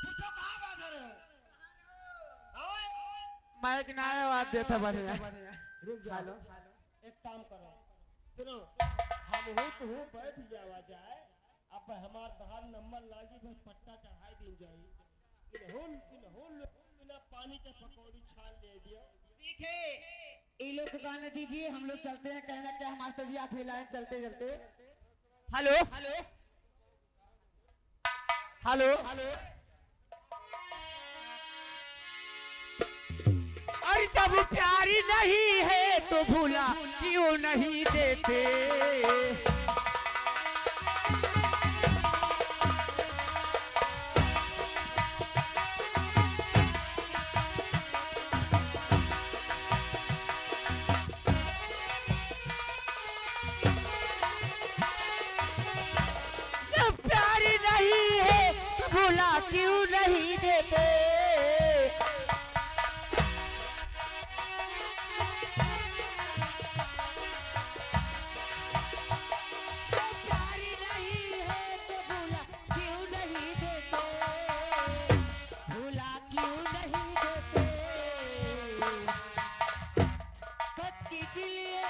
पूछो कहाँ बात रहे हो? ओए, मैं किनारे आवाज देता बढ़िया। रुक जाओ। एक काम करो, सुनो, हम हो तो हो बैठ जावा जाए। अब हमार तहार नंबर लागी भाई पट्टा चढ़ाई दिन जाई। इन्हों बिना पानी के पकौड़ी छान ले दियो। ठीक है, ये लोग को गाने दीजिए, हम लोग चलते हैं। कहना क्या हमारे तजिया फैलाएं चलते चलते। Hello hello hello hello. अरे जब प्यारी नहीं है तो भूला क्यों नहीं देते। जब प्यारी नहीं है तो भूला क्यों नहीं देते।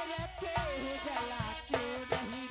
रखे जला क्यों नहीं